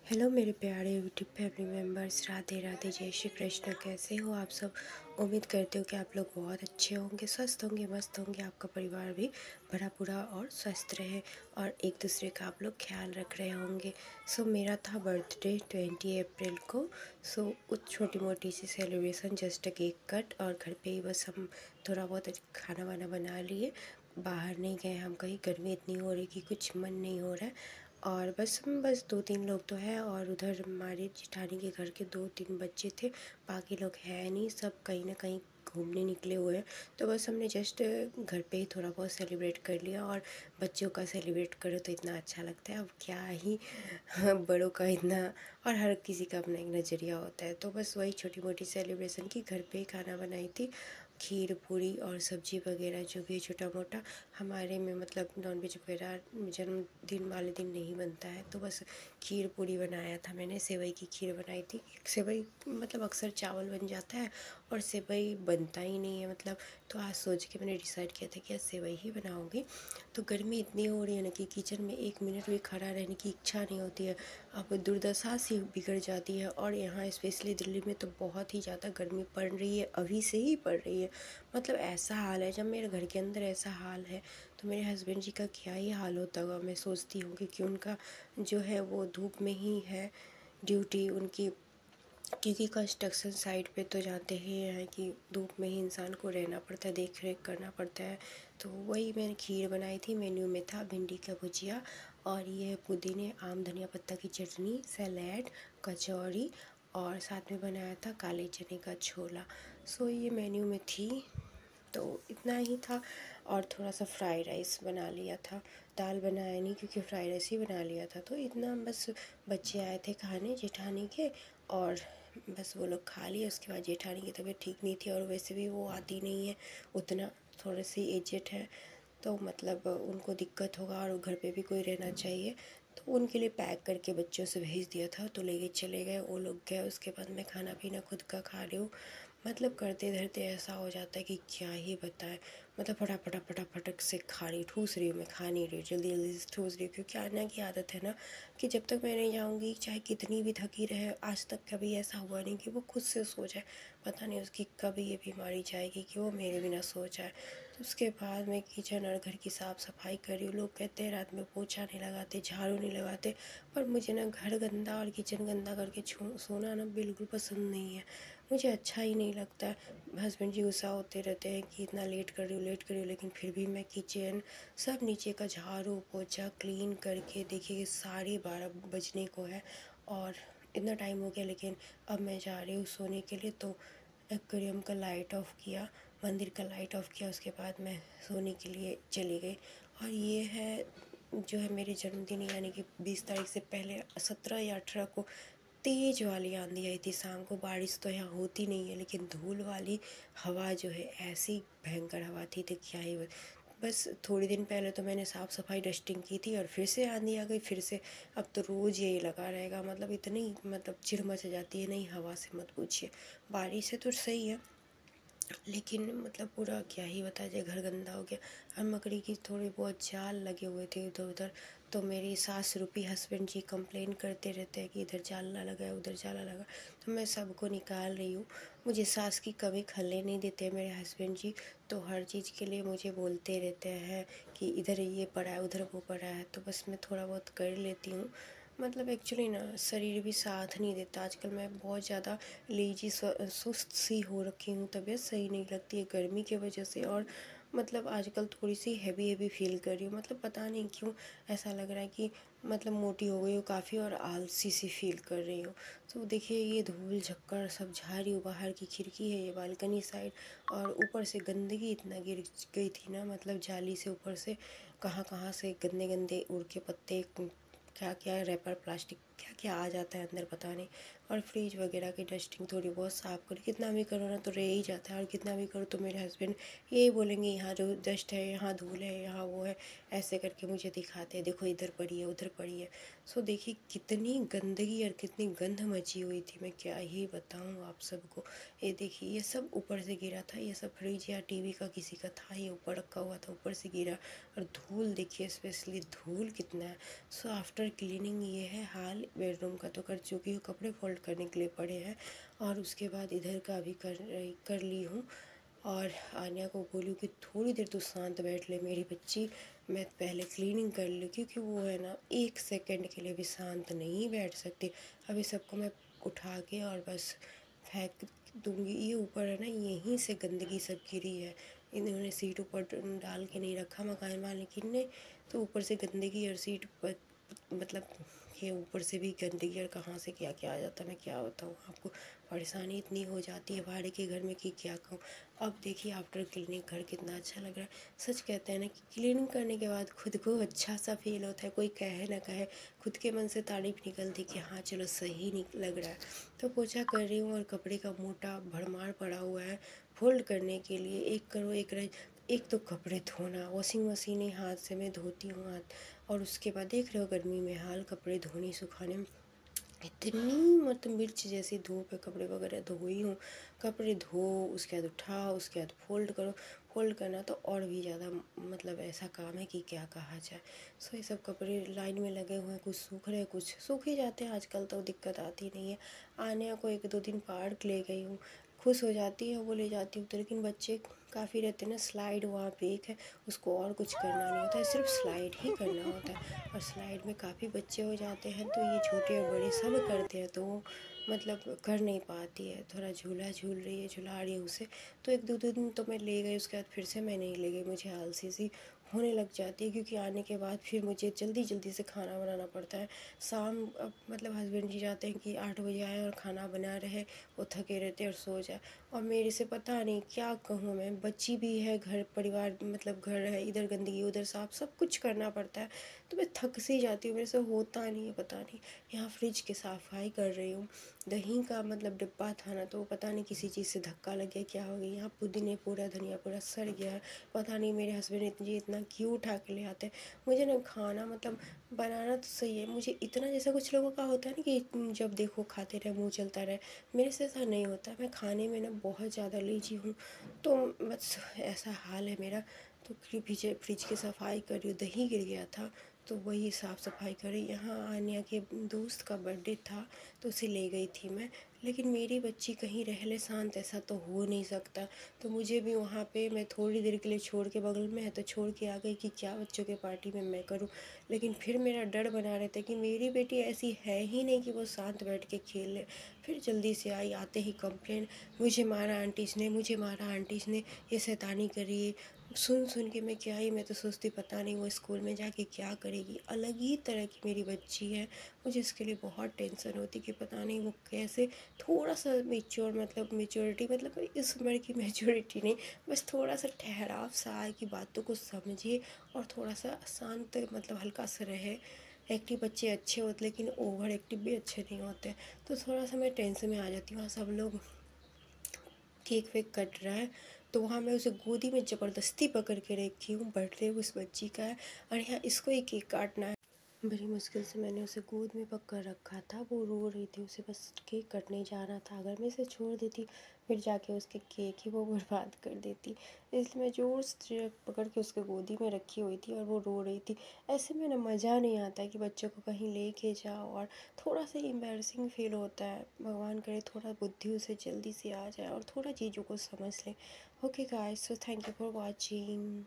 Hello मेरे प्यारे YouTube family members, Radhe Radhe, जय श्री कृष्ण। कैसे हो आप सब? उम्मीद करते हो कि आप लोग बहुत अच्छे होंगे, स्वस्थ होंगे, मस्त होंगे। आपका परिवार भी भरा पूरा और स्वस्थ रहे और एक दूसरे का आप लोग ख्याल रख रहे होंगे। मेरा था बर्थडे 20 अप्रैल को। कुछ छोटी मोटी सी सेलिब्रेशन, जस्ट केक कट, और घर पे ही बस हम थोड़ा बहुत खाना वाना बना लिए। बाहर नहीं गए हम कहीं, गर्मी इतनी हो रही कि कुछ मन नहीं हो रहा है। और बस हम बस 2-3 लोग तो हैं, और उधर हमारे जेठानी के घर के 2-3 बच्चे थे। बाकी लोग हैं नहीं, सब कहीं ना कहीं घूमने निकले हुए हैं। तो बस हमने जस्ट घर पे ही थोड़ा बहुत सेलिब्रेट कर लिया। और बच्चों का सेलिब्रेट करो तो इतना अच्छा लगता है, अब क्या ही बड़ों का इतना। और हर किसी का अपना एक नज़रिया होता है। तो बस वही छोटी मोटी सेलिब्रेशन की, घर पे ही खाना बनाई थी, खीर पूरी और सब्ज़ी वगैरह जो भी छोटा मोटा। हमारे में मतलब नॉनवेज वगैरह जन्मदिन वाले दिन नहीं बनता है, तो बस खीर पूरी बनाया था मैंने। सेवई की खीर बनाई थी। सेवई मतलब अक्सर चावल बन जाता है और सेवई बनता ही नहीं है मतलब। तो आज सोच के मैंने डिसाइड किया था कि आज सेवई ही बनाऊंगी। तो गर्मी इतनी हो रही है ना कि किचन में 1 मिनट भी खड़ा रहने की इच्छा नहीं होती है। अब दुर्दशा सी बिगड़ जाती है। और यहाँ स्पेशली दिल्ली में तो बहुत ही ज़्यादा गर्मी पड़ रही है, अभी से ही पड़ रही है। मतलब ऐसा हाल है, जब मेरे घर के अंदर ऐसा हाल है तो मेरे हस्बैंड जी का क्या ही हाल होता होगा। मैं सोचती हूँ कि उनका जो है वो धूप में ही है ड्यूटी उनकी, क्योंकि कंस्ट्रक्शन साइट पे तो जानते ही हैं कि धूप में ही इंसान को रहना पड़ता है, देख रेख करना पड़ता है। तो वही मैंने खीर बनाई थी। मेन्यू में था भिंडी का भुजिया, और ये पुदीने आम धनिया पत्ता की चटनी, सैलेड, कचौरी, और साथ में बनाया था काले चने का छोला। ये मेन्यू में थी। तो इतना ही था। और थोड़ा सा फ्राई राइस बना लिया था। दाल बनाया नहीं क्योंकि फ्राई राइस ही बना लिया था। तो इतना बस, बच्चे आए थे खाने जेठानी के, और बस वो लोग खा लिए। उसके बाद जेठानी की तबीयत ठीक नहीं थी, और वैसे भी वो आती नहीं है उतना, थोड़ी सी एजेड है। तो मतलब उनको दिक्कत होगा, और घर पे भी कोई रहना चाहिए। तो उनके लिए पैक करके बच्चों से भेज दिया था, तो लेके चले गए वो लोग। गए उसके बाद मैं खाना पीना खुद का खा रही हूँ। मतलब करते धरते ऐसा हो जाता है कि क्या ही बताएं। मतलब फटाफट फटाफट से खा रही, ठूस रही हूँ, मैं खा नहीं रही, जल्दी जल्दी से ठूस रही हूँ। क्योंकि आना की आदत है ना, कि जब तक मैं नहीं जाऊँगी, चाहे कितनी भी थकी रहे, आज तक कभी ऐसा हुआ नहीं कि वो खुद से सो जाए। पता नहीं उसकी कभी ये बीमारी जाएगी कि वो मेरे बिना सो जाए। तो उसके बाद मैं किचन और घर की साफ़ सफाई कर रही हूँ। लोग कहते हैं रात में पोछा नहीं लगाते, झाड़ू नहीं लगाते, पर मुझे ना घर गंदा और किचन गंदा करके सोना ना बिल्कुल पसंद नहीं है। मुझे अच्छा ही नहीं लगता है। हस्बैंड जी गुस्सा होते रहते हैं कि इतना लेट कर रही हूँ, लेट कर रही हूँ, लेकिन फिर भी मैं किचन सब नीचे का झाड़ू पोछा क्लीन करके, देखिए 12:30 बजने को है और इतना टाइम हो गया। लेकिन अब मैं जा रही हूँ सोने के लिए। तो एक्वेरियम का लाइट ऑफ किया, मंदिर का लाइट ऑफ किया, उसके बाद मैं सोने के लिए चली गई। और ये है जो है मेरे जन्मदिन, यानी कि 20 तारीख से पहले 17 या 18 को तेज वाली आंधी आई थी शाम को। बारिश तो यहाँ होती नहीं है, लेकिन धूल वाली हवा जो है, ऐसी भयंकर हवा थी तो क्या ही बस थोड़ी दिन पहले तो मैंने साफ़ सफाई डस्टिंग की थी, और फिर से आंधी आ गई फिर से। अब तो रोज़ यही लगा रहेगा। मतलब इतनी मतलब चिड़ मच जाती है, नहीं हवा से मत पूछिए। बारिश है तो सही है, लेकिन मतलब पूरा क्या ही बताया जाए, घर गंदा हो गया। और मकड़ी की थोड़ी बहुत जाल लगे हुए थे इधर उधर। तो मेरी सास रूपी हस्बैंड जी कंप्लेन करते रहते हैं कि इधर जाला लगा है, उधर जाला लगा। तो मैं सबको निकाल रही हूँ। मुझे सास की कभी खलने नहीं देते मेरे हस्बैंड जी। तो हर चीज़ के लिए मुझे बोलते रहते हैं कि इधर ये पड़ा है, उधर वो पड़ा है। तो बस मैं थोड़ा बहुत कर लेती हूँ। मतलब एक्चुअली ना शरीर भी साथ नहीं देता। आजकल मैं बहुत ज़्यादा लेजी सुस्त सी हो रखी हूँ, तबीयत सही नहीं लगती है गर्मी की वजह से। और मतलब आजकल थोड़ी सी हैवी हैवी फील कर रही हूँ। मतलब पता नहीं क्यों ऐसा लग रहा है कि मतलब मोटी हो गई हूँ काफ़ी, और आलसी सी फील कर रही हूँ। तो देखिए ये धूल झक्कर सब झा रही हूँ। बाहर की खिड़की है, ये बालकनी साइड, और ऊपर से गंदगी इतना गिर गई थी ना, मतलब जाली से ऊपर से कहाँ कहाँ से गंदे गंदे उड़ के पत्ते, क्या क्या रैपर प्लास्टिक क्या क्या आ जाता है अंदर पता नहीं। और फ्रिज वगैरह की डस्टिंग थोड़ी बहुत साफ़ करो, कितना भी करो ना तो रह ही जाता है। और कितना भी करो तो मेरे हस्बैंड यही बोलेंगे, यहाँ जो डस्ट है, यहाँ धूल है, यहाँ वो है, ऐसे करके मुझे दिखाते हैं, देखो इधर पड़ी है, उधर पड़ी है। देखिए कितनी गंदगी और कितनी गंध मची हुई थी, मैं क्या ही बताऊँ आप सबको। ये देखिए ये सब ऊपर से गिरा था, ये सब फ्रिज या टीवी का किसी का था, ये ऊपर रखा हुआ था, ऊपर से गिरा। और धूल देखिए, स्पेशली धूल कितना है। आफ्टर आफ्टर क्लीनिंग ये है हाल बेडरूम का तो कर चुकी हूँ, कपड़े फोल्ड करने के लिए पड़े हैं और उसके बाद इधर का भी कर ली हूँ। और आन्या को बोली कि थोड़ी देर तो शांत बैठ ले मेरी बच्ची, मैं पहले क्लीनिंग कर लूँ, क्योंकि वो है ना 1 सेकंड के लिए भी शांत नहीं बैठ सकती। अभी सबको मैं उठा के और बस फेंक दूंगी। ये ऊपर है ना, यहीं से गंदगी सब गिरी है, इन्होंने सीट ऊपर डाल के नहीं रखा मकान मालिक ने, तो ऊपर से गंदगी और सीट पर मतलब ये ऊपर से भी गंदगी और कहाँ से क्या क्या आ जाता है, मैं क्या बताऊँ आपको। परेशानी इतनी हो जाती है भाड़े के घर में कि क्या कहूँ। अब देखिए आफ्टर क्लीनिंग घर कितना अच्छा लग रहा है। सच कहते हैं ना कि क्लीनिंग करने के बाद खुद को अच्छा सा फील होता है, कोई कहे ना कहे खुद के मन से तारीफ निकलती कि हाँ चलो सही लग रहा है। तो पोछा कर रही हूँ और कपड़े का मोटा भरमार पड़ा हुआ है फोल्ड करने के लिए, एक करो एक रह। एक तो कपड़े धोना, वॉशिंग मशीन ही हाथ से मैं धोती हूँ हाथ, और उसके बाद देख रहे हो गर्मी में हाल, कपड़े धोने सुखाने में इतनी मतलब मिर्च जैसी धूप है। कपड़े वगैरह धोई हूँ, कपड़े धो उसके बाद उठाओ, उसके बाद फोल्ड करो। फोल्ड करना तो और भी ज़्यादा मतलब ऐसा काम है कि क्या कहा जाए। सो ये सब कपड़े लाइन में लगे हुए हैं, कुछ सूख रहे हैं कुछ सूख ही जाते हैं आजकल, तो दिक्कत आती नहीं है। आने को 1-2 दिन पार्क ले गई हूँ, खुश हो जाती है वो ले जाती हूँ तो, लेकिन बच्चे काफ़ी रहते हैं ना। स्लाइड वहाँ पे एक है, उसको और कुछ करना नहीं होता है, सिर्फ स्लाइड ही करना होता है। और स्लाइड में काफ़ी बच्चे हो जाते हैं तो ये छोटे और बड़े सब करते हैं, तो वो मतलब कर नहीं पाती है। थोड़ा झूला झूल रही है, झुला रही है उसे, तो 1-2 दिन तो मैं ले गई, उसके बाद फिर से मैं नहीं ले गई। मुझे आलसी सी होने लग जाती है, क्योंकि आने के बाद फिर मुझे जल्दी जल्दी से खाना बनाना पड़ता है। शाम अब मतलब हस्बैंड जी जाते हैं कि 8 बजे आए और खाना बना रहे, वो थके रहते हैं और सो जाए। और मेरे से पता नहीं क्या कहूँ मैं, बच्ची भी है, घर परिवार मतलब घर है, इधर गंदगी उधर साफ, सब कुछ करना पड़ता है, तो मैं थक सी जाती हूँ, मेरे से होता नहीं है पता नहीं। यहाँ फ्रिज की सफाई कर रही हूँ, दही का मतलब डिब्बा था ना, तो पता नहीं किसी चीज़ से धक्का लग गया क्या हो गया, यहाँ पुदीने पूरा धनिया पूरा सड़ गया है। पता नहीं मेरे हस्बैंड जी इतना क्यों उठा के ले आते हैं। मुझे ना खाना मतलब बनाना तो सही है, मुझे इतना जैसा कुछ लोगों का होता है ना कि जब देखो खाते रहे मुँह चलता रहे, मेरे से ऐसा नहीं होता। मैं खाने में ना बहुत ज़्यादा लेजी हूँ, तो बस ऐसा हाल है मेरा। तो फ्रिज की सफाई कर रही हूँ, दही गिर गया था तो वही साफ़ सफाई कर रही। यहाँ आन्या के दोस्त का बर्थडे था तो उसे ले गई थी मैं, लेकिन मेरी बच्ची कहीं रह ले शांत, ऐसा तो हो नहीं सकता। तो मुझे भी वहाँ पे मैं थोड़ी देर के लिए छोड़ के, बगल में है तो छोड़ के आ गई कि क्या बच्चों के पार्टी में मैं करूँ। लेकिन फिर मेरा डर बना रहता है कि मेरी बेटी ऐसी है ही नहीं कि वो शांत बैठ के खेल ले। फिर जल्दी से आई, आते ही कंप्लेन, मुझे मारा आंटीज ने, मुझे मारा आंटीज ने, ये शैतानी करी है। सुन सुन के मैं क्या ही, मैं तो सोचती पता नहीं वो स्कूल में जाके क्या करेगी। अलग ही तरह की मेरी बच्ची है, मुझे इसके लिए बहुत टेंशन होती कि पता नहीं वो कैसे थोड़ा सा मेच्योर मतलब मेच्योरिटी मतलब इस उम्र की मेच्योरिटी नहीं, बस थोड़ा सा ठहराव सा आए कि बातों को समझे और थोड़ा सा शांत मतलब हल्का सा रहे। एक्टिव बच्चे अच्छे होते लेकिन ओवर एक्टिव भी अच्छे नहीं होते, तो थोड़ा सा मैं टेंशन में आ जाती हूँ। सब लोग केक वेक कट रहा है तो वहाँ मैं उसे गोदी में ज़बरदस्ती पकड़ के रखी हूँ, बर्थडे उस बच्ची का है और यहाँ इसको ही केक काटना है। बड़ी मुश्किल से मैंने उसे गोद में पकड़ रखा था, वो रो रही थी, उसे बस केक कटने जाना था। अगर मैं इसे छोड़ देती फिर जाके उसके केक ही वो बर्बाद कर देती, इसलिए मैं जोर से पकड़ के उसके गोदी में रखी हुई थी और वो रो रही थी। ऐसे में ना मज़ा नहीं आता कि बच्चों को कहीं लेके जाओ, और थोड़ा सा एम्बैरसिंग फील होता है। भगवान करे थोड़ा बुद्धि उसे जल्दी से आ जाए और थोड़ा चीज़ों को समझ ले। Okay guys, so thank you for watching.